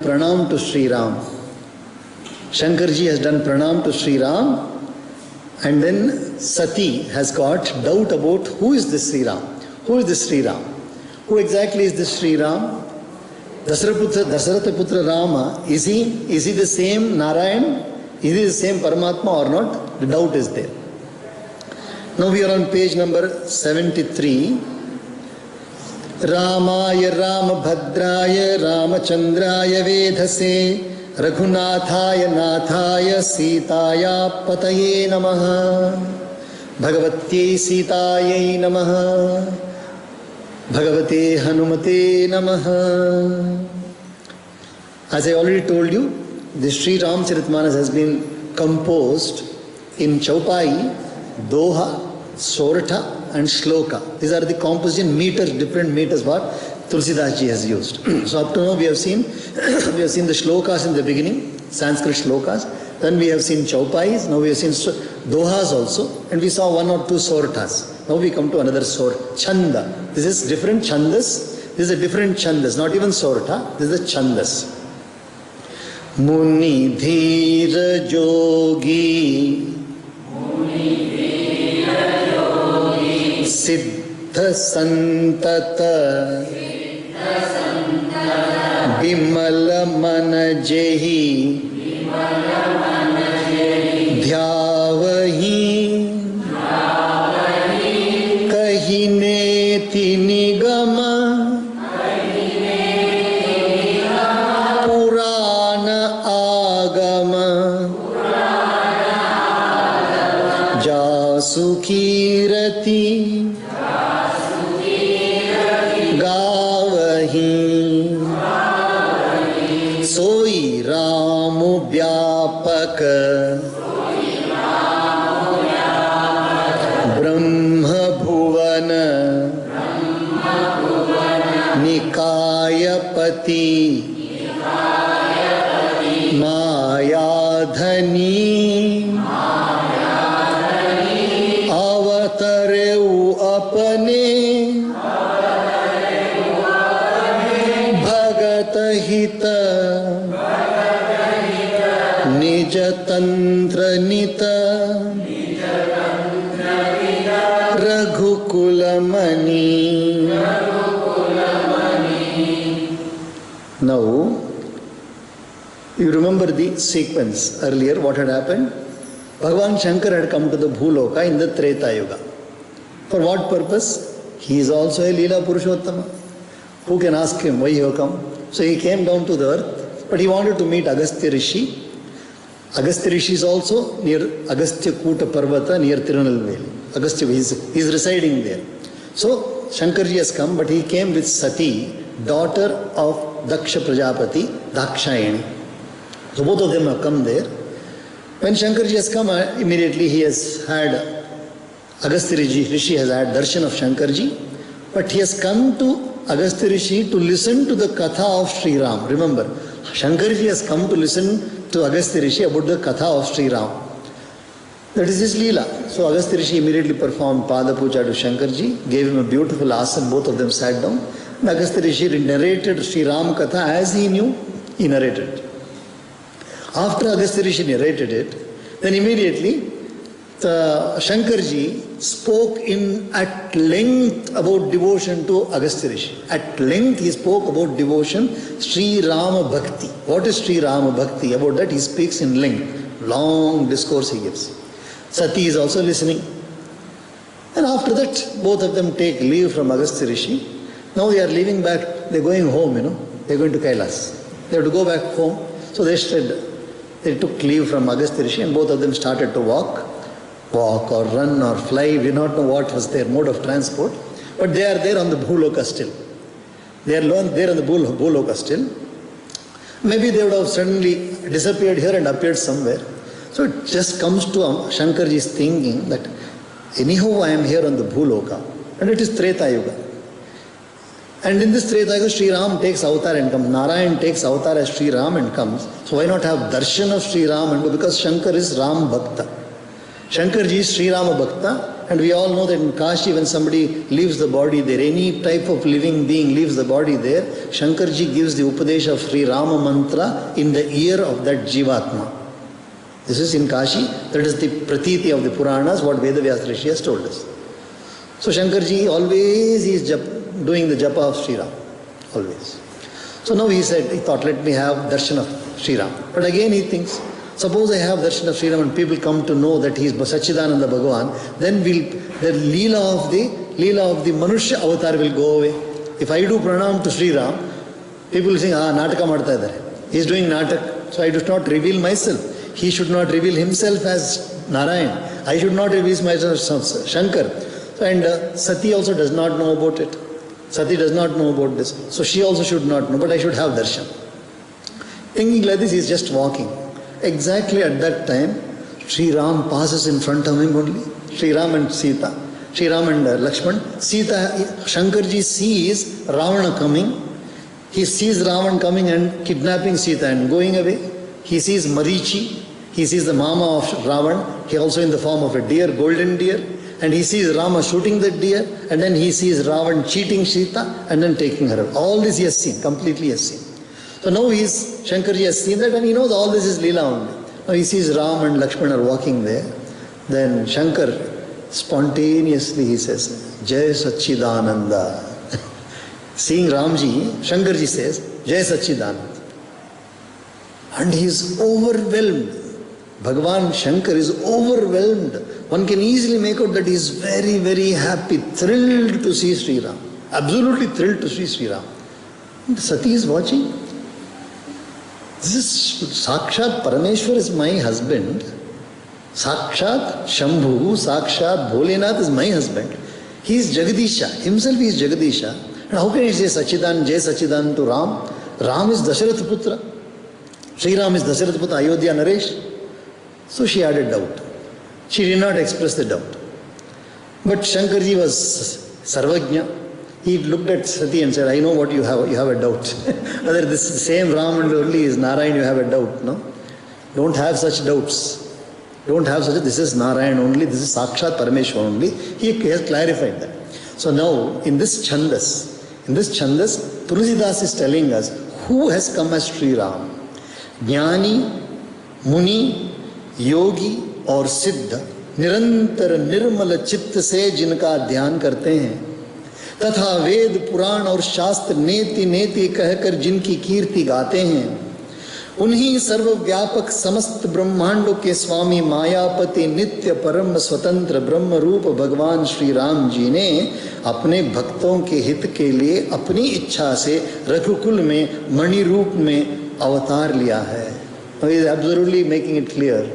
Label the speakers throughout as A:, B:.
A: pranam to Sri Ram. Shankarji has done pranam to Sri Ram, and then Sati has got doubt about who is this Sri Ram? Who is this Sri Ram? Who exactly is this Sri Ram? Dasaratha Putra Rama, is he the same Narayan? Is he the same Paramatma or not? The doubt is there. Now we are on page number 73. Ramaya Ramabhadraya Ramachandraya Vedhase Raghunathaya Nathaya Sitaya Pataye Namaha Bhagavatye Sitayai Namaha Bhagavate Hanumate Namaha. As I already told you, the Sri Ramcharitmanas has been composed in Chaupai, Doha, Sortha and Shloka. These are the composition meters, different meters what Tulsidas ji has used. So up to now we have seen the shlokas in the beginning, Sanskrit shlokas. Then we have seen Chaupais. Now we have seen Dohas also, and we saw one or two Sortas. Now we come to another Sort, Chanda. This is different Chandas. This is a different Chandas, not even Sorta. This is a Chandas. Muni Dhira Jogi Siddha Santata Bimala Manajehi Dhyavahi Kahine Tinigama Purana Agama Jasukirati Soi Ramu Vyapaka Brahma Bhuvana Nikayapati Mayadhani Avatareu Apane Bhagatahita Nijatantranita Raghukulamani. Now, you remember the sequence earlier, what had happened? Bhagavan Shankar had come to the Bhuloka in the Treta Yuga. For what purpose? He is also a Leela Purushottama. Who can ask him why he have come? So he came down to the earth, but he wanted to meet Agastya Rishi. Agastya Rishi is also near Agastya Kuta Parvata near Tirunelveli. Agastya is residing there. So Shankarji has come, but he came with Sati, daughter of Daksha Prajapati, Dakshayani. So both of them have come there. When Shankarji has come, immediately he has had, Agastya Rishi has had darshan of Shankarji, but he has come to Agastya Rishi to listen to the Katha of Sri Ram. Remember, Shankarji has come to listen to Agastya Rishi about the Katha of Sri Ram. That is his Leela. So Agastya Rishi immediately performed Pada Puja to Shankarji, gave him a beautiful asana, both of them sat down. And Agastya Rishi narrated Sri Ram Katha as he knew, he narrated. After Agastya Rishi narrated it, then immediately Shankarji spoke at length about devotion to Agastya Rishi. At length he spoke about devotion, Sri Rama Bhakti. What is Sri Rama Bhakti? About that he speaks in length. Long discourse he gives. Sati is also listening. And after that, both of them take leave from Agastya Rishi. Now they are leaving back, they are going home, they are going to Kailas. They have to go back home. So they took leave from Agastya Rishi and both of them started to walk or run or fly. We do not know what was their mode of transport. But they are there on the Bhuloka still. They are there on the Bhuloka still. Maybe they would have suddenly disappeared here and appeared somewhere. So it just comes to Shankarji's thinking that anyhow I am here on the Bhuloka and it is Treta Yuga. And in this Treta Yuga, Sri Ram takes avatar and comes. Narayan takes avatar as Sri Ram and comes. So why not have darshan of Sri Ram? And because Shankar is Ram Bhakta. Shankarji is Sri Rama Bhakta, and we all know that in Kashi, when somebody leaves the body there, any type of living being leaves the body there, Shankarji gives the Upadesha of Sri Rama mantra in the ear of that Jivatma. This is in Kashi, that is the pratiti of the Puranas, what Vedavyas Rishi has told us. So Shankarji always is doing the japa of Sri Ram, always. So now he thought, let me have darshan of Sri Ram. But again he thinks, suppose I have darshan of Sri Ram and people come to know that he is Sachidananda Bhagavan, then the leela of the Manushya avatar will go away. If I do pranam to Sri Ram, people will say, Nataka marta idhar. He is doing natak, so I do not reveal myself. He should not reveal himself as Narayan. I should not reveal myself as Shankar. And Sati also does not know about it. Sati does not know about this. So she also should not know, but I should have darshan. Thinking like this, he is just walking. Exactly at that time, Sri Ram passes in front of him only. Sri Ram and Sita. Sri Ram and Lakshman. Sita, Shankarji sees Ravana coming. He sees Ravan coming and kidnapping Sita and going away. He sees Marichi. He sees the mama of Ravan. He also in the form of a deer, golden deer. And he sees Rama shooting that deer. And then he sees Ravan cheating Sita and then taking her. All this he has seen, completely he has seen. So now Shankarji has seen that and he knows all this is Leela only. Now he sees Ram and Lakshman are walking there. Then Shankar spontaneously he says, Jai Sachidananda. Seeing Ramji, Shankarji says, Jai Sachidananda. And he is overwhelmed. Bhagavan Shankar is overwhelmed. One can easily make out that he is very, very happy, thrilled to see Sri Ram. Absolutely thrilled to see Sri Ram. And Sati is watching. This is Sakshat Parameshwar is my husband. Sakshat Shambhu, Sakshat Bholenath is my husband. He is Jagadisha. Himself he is Jagadisha. And how can he say Sachidan, Jai Sachidan to Ram? Ram is Dasharatha Putra. Sri Ram is Dasharatha Putra, Ayodhya Naresh. So she had a doubt. She did not express the doubt. But Shankarji was Sarvajna. He looked at Sati and said, I know what you have a doubt. Whether this same Ram and only is Narayan, you have a doubt, no? Don't have such doubts. Don't have such, this is Narayan only, this is Sakshat Parameshwar only. He has clarified that. So now, in this Chandas, Tulsidas is telling us, who has come as Sri Ram? Jnani, Muni, Yogi और सिद्ध निरंतर निर्मल चित्त से जिनका ध्यान करते हैं तथा वेद पुराण और शास्त्र नेति नेति कहकर जिनकी कीर्ति गाते हैं उन्हीं सर्वव्यापक समस्त ब्रह्मांडों के स्वामी मायापति नित्य परम स्वतंत्र ब्रह्म रूप भगवान श्री राम जी ने अपने भक्तों के हित के लिए अपनी इच्छा से रघुकुल में मणि रूप में अवतार लिया है. He is absolutely making it clear.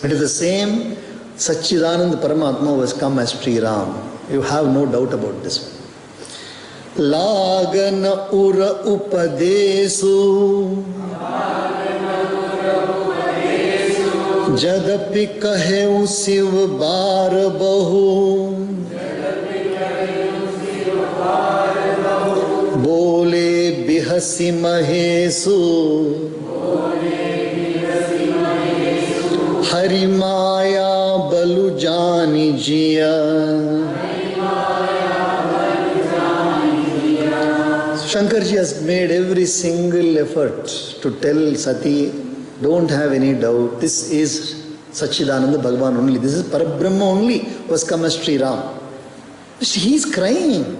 A: It is the same Sachidanand Paramatma who has come as Sri Ram. You have no doubt about this. Lagan ura upadesu जदपि कहेउ Shiv बार बहु बोले बिहसी महेशु हरि माया बलु जानी जिया. Shankarji has made every single effort to tell Sati, don't have any doubt, this is Sachidananda Bhagavan only, this is Parabrahma only who has come as Sri Ram. He is crying.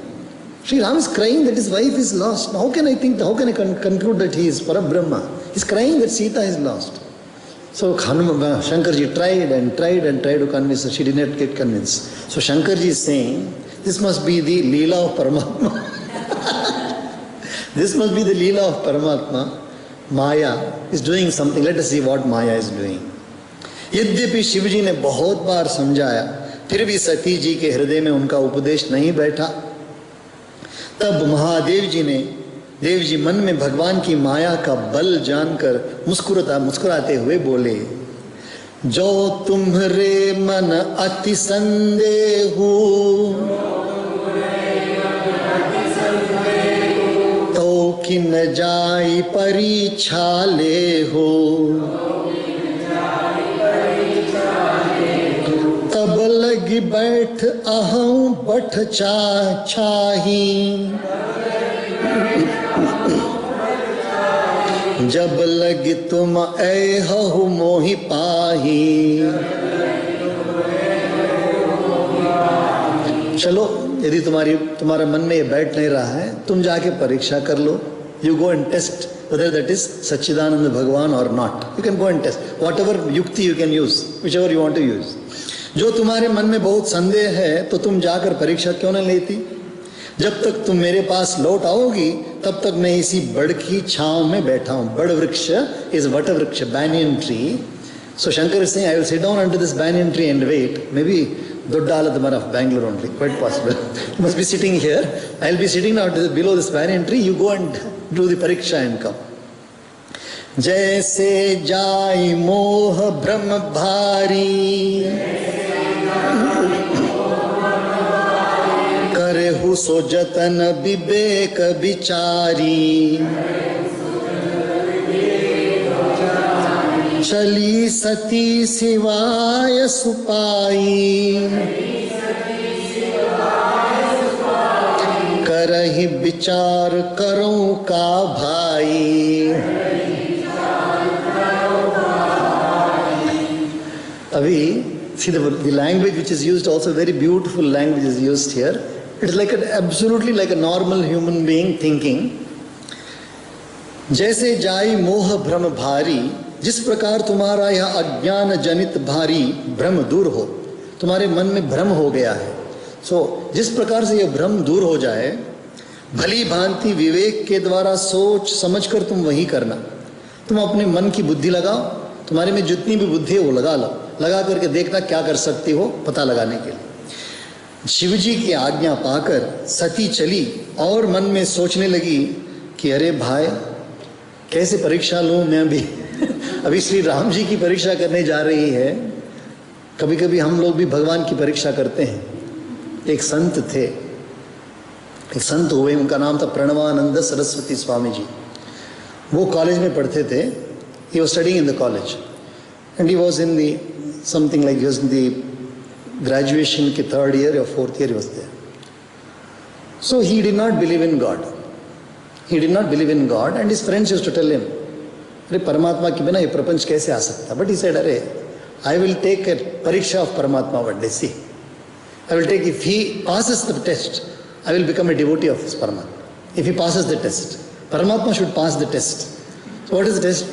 A: Sri Ram is crying that his wife is lost. How can I conclude that he is Parabrahma? He is crying that Sita is lost. So Shankarji tried and tried to convince her. She did not get convinced. So Shankarji is saying, this must be the Leela of Paramatma. This must be the Leela of Paramatma. Maya is doing something. Let us see what Maya is doing. यद्यपि शिवजी ने बहुत बार समझाया फिर भी सती जी के हृदय में उनका उपदेश नहीं बैठा. तब महादेव जी मन में भगवान की माया का बल जानकर मुस्कुराते हुए बोले, जो तुम्हरे मन अति संदेहु तो कि न जाई परीक्षा ले हो. लगी बैठ अहं बठ छाही, जब लगी तुम ऐहु मोहि पाही। चलो, यदि तुम्हारा मन में ये बैठ नहीं रहा है, तुम जाके परीक्षा कर लो। You go and test whether that is Sachidananda Bhagavan or not. You can go and test. Whatever yukti you can use, whichever you want to use. जो तुम्हारे मन में बहुत संदेह है, तो तुम जाकर परीक्षा क्यों नहीं लेती? जब तक तुम मेरे पास लौट आओगी, तब तक मैं इसी बड़ की छांव में बैठा हूँ. बड़ वृक्ष is vata vriksha, banyan tree. So Shankar is saying, I will sit down under this banyan tree and wait. Maybe Doddaladamar of Bangalore only, quite possible. You must be sitting here. I will be sitting now below this banyan tree. You go and do the pariksha and come. जैसे जाई मोह भ्रम भारी, करहु सो जतन विवेक विचारी। चली सती सिवाय सुपाई, करहि विचार करूं का भाई। Avi, see the language which is used, also very beautiful language is used here. It is like absolutely like a normal human being thinking. जैसे जाई मोह भ्रम भारी, जिस प्रकार तुम्हारा यह अज्ञान जनित भारी भ्रम दूर हो, तुम्हारे मन में भ्रम हो गया है। जिस प्रकार से यह भ्रम दूर हो जाए, भली भांति विवेक के द्वारा सोच समझकर तुम वही करना। तुम अपने मन की बुद्धि लगाओ, तुम्हारे में जितनी भी बुद्धि है वो लगा लो, लगा करके देखना क्या कर सकती हो पता लगाने के लिए। शिव जी की आज्ञा पाकर सती चली और मन में सोचने लगी कि अरे भाई कैसे परीक्षा लूं मैं भी। अभी श्री राम जी की परीक्षा करने जा रही है। कभी कभी हम लोग भी भगवान की परीक्षा करते हैं। एक संत थे, एक संत हुए, उनका नाम था प्रणवानंद सरस्वती स्वामी जी। वो कॉलेज में पढ़ते थे। He was studying in the college and he was in the something like he was in the graduation ki third year or fourth year he was there. So he did not believe in God. He did not believe in God and his friends used to tell him, अरे परमात्मा के बिना ये प्रपंच कैसे आ सकता? But he said, अरे I will take a pariksha of Paramatma one day. See, I will take, if he passes the test, I will become a devotee of this Paramatma. If he passes the test, Paramatma should pass the test. So what is the test?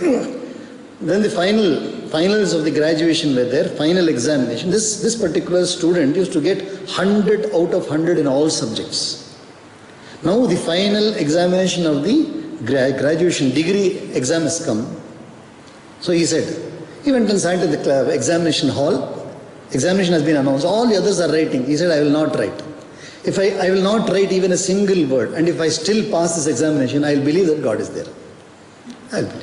A: Then the finals of the graduation were there, final examination. This particular student used to get 100 out of 100 in all subjects. Now the final examination of the graduation degree exam has come. So he said, he went and sat at the examination hall. Examination has been announced. All the others are writing. He said, I will not write. If I will not write even a single word, and if I still pass this examination, I will believe that God is there. I will believe.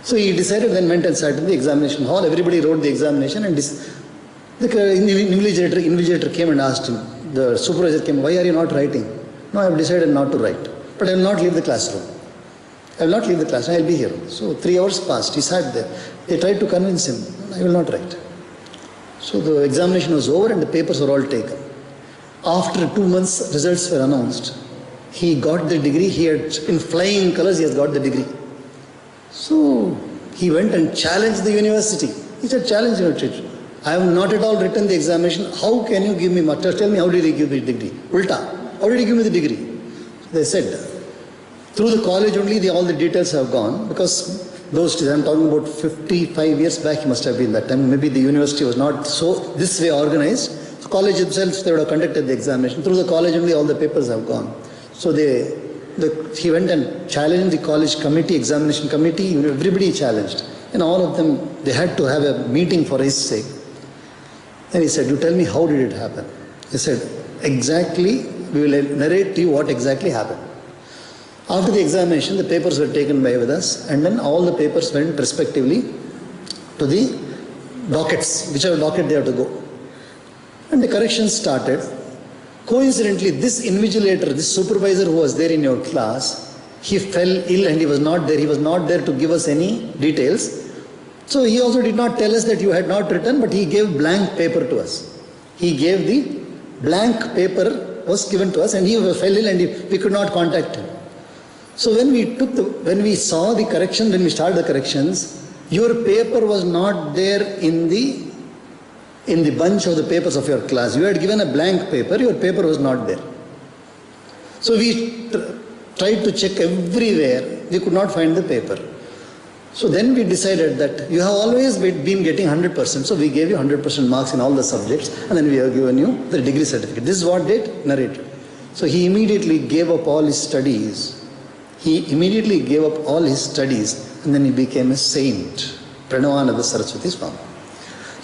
A: So he decided, then went and sat in the examination hall. Everybody wrote the examination, and the invigilator came and asked him. The supervisor came, why are you not writing? No, I have decided not to write. But I will not leave the classroom. I will not leave the classroom, I will be here. So 3 hours passed, he sat there. They tried to convince him, I will not write. So the examination was over and the papers were all taken. After 2 months, results were announced. He got the degree, he had, in flying colors, he has got the degree. So he went and challenged the university. He said, challenge the university. I have not at all written the examination. How can you give me master? Tell me, how did he give me the degree? Ulta. How did he give me the degree? So they said, through the college only, all the details have gone, because those days, I'm talking about 55 years back, he must have been that time. Maybe the university was not so this way organized. So college itself, they would have conducted the examination. Through the college only, all the papers have gone. So he went and challenged the college committee, examination committee, everybody challenged. And all of them, they had to have a meeting for his sake. And he said, you tell me, how did it happen? He said, exactly, we will narrate to you what exactly happened. After the examination, the papers were taken by with us, and then all the papers went respectively to the dockets, whichever docket they have to go. And the corrections started. Coincidentally, this invigilator, this supervisor who was there in your class, he fell ill and he was not there. He was not there to give us any details. So he also did not tell us that you had not written, but he gave blank paper to us. He gave the blank paper was given to us, and he fell ill, and we could not contact him. So when we saw the correction, when we started the corrections, your paper was not there in the bunch of the papers of your class. You had given a blank paper, your paper was not there. So we tried to check everywhere, we could not find the paper. So then we decided that you have always been getting 100%, so we gave you 100% marks in all the subjects, and then we have given you the degree certificate. This is what did narrated. So he immediately gave up all his studies. And then he became a saint, Pranavananda Saraswati Swami.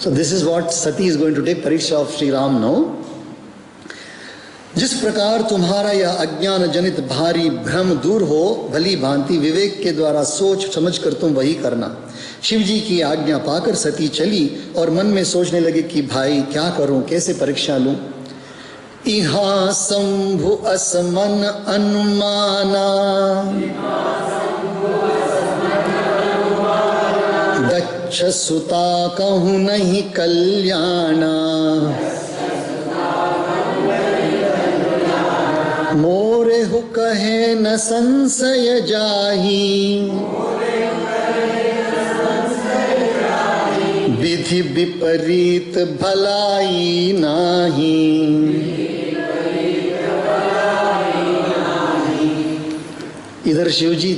A: So this is what Sati is going to take Pariksha of Sri Ram now. जिस प्रकार तुम्हारा यह अज्ञान जनित भारी भ्रम दूर हो, भली भांति विवेक के द्वारा सोच समझकर तुम वही करना। शिव जी की आज्ञा पाकर सती चली और मन में सोचने लगे कि भाई क्या करूं, कैसे परीक्षा लूं। इहा शंभु असमन अनुमाना, दक्ष सुता कहूं नहीं कल्याणा। मोरे हु कहे न संशय जाही, विधि विपरीत भलाई नाही। इधर शिवजी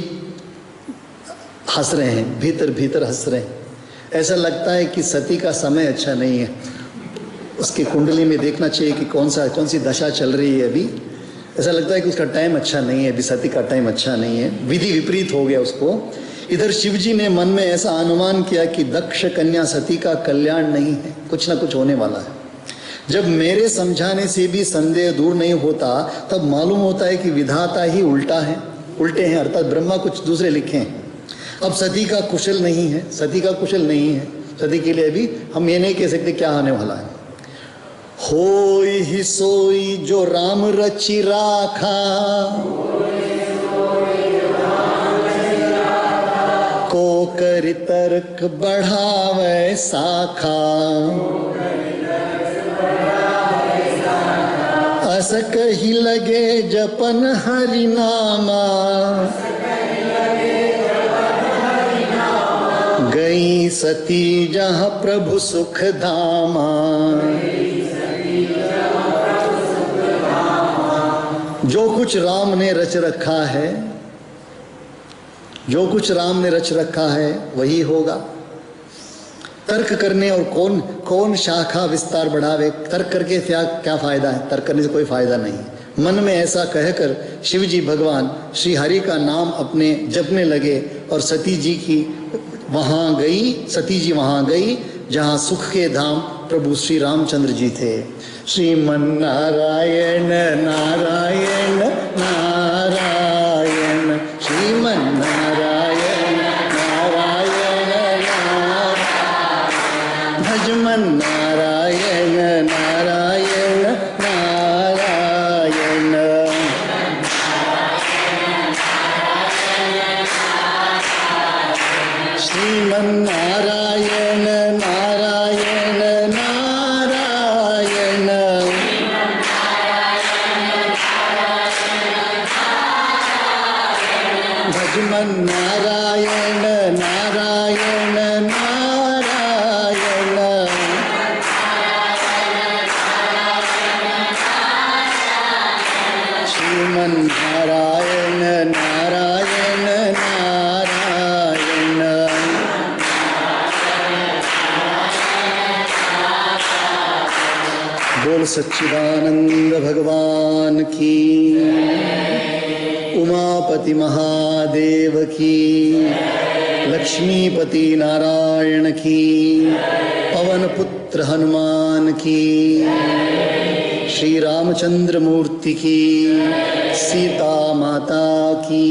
A: हंस रहे हैं, भीतर भीतर हंस रहे हैं। ऐसा लगता है कि सती का समय अच्छा नहीं है। उसकी कुंडली में देखना चाहिए कि कौन सी दशा चल रही है अभी। ऐसा लगता है कि उसका टाइम अच्छा नहीं है, अभी सती का टाइम अच्छा नहीं है, विधि विपरीत हो गया उसको। इधर शिवजी ने मन में ऐसा अनुमान किया कि दक्ष कन्या सती का कल्याण नहीं है, कुछ ना कुछ होने वाला है। जब मेरे समझाने से भी संदेह दूर नहीं होता, तब मालूम होता है कि विधाता ही उल्टे हैं, अर्थात ब्रह्मा कुछ दूसरे लिखे हैं। अब सती का कुशल नहीं है, सती के लिए अभी हम ये नहीं कह सकते क्या आने वाला है। होई ही सोई जो राम रचि राखा, को कर तर्क बढ़ावे साखा। अस कही लगे जपन हरि नामा, गई सती जहाँ प्रभु सुख धामा। जो कुछ राम ने रच रखा है वही होगा। तर्क करने और कौन शाखा विस्तार बढ़ावे, तर्क करके क्या फायदा है, तर्क करने से कोई फायदा नहीं। मन में ऐसा कहकर शिवजी भगवान श्री हरि का नाम अपने जपने लगे और सती जी वहां गई जहां सुख के धाम प्रभु श्री रामचंद्र जी थे। श्रीमन नारायण नारायण नारायण, श्रीमन नारायण नारायण नारायण, भजमन नारायण नारायण नारायण। श्रीमन नारायण नारायण नारायण, भजमन नारायण नारायण नारायण। श्रीमन नारायण नारायण नारायण। बोल सच्चिदानंद भगवान की, उमापति महादेव की, लक्ष्मीपति नारायण की, पवन पुत्र हनुमान की, श्री रामचंद्र मूर्ति की, सीता माता की।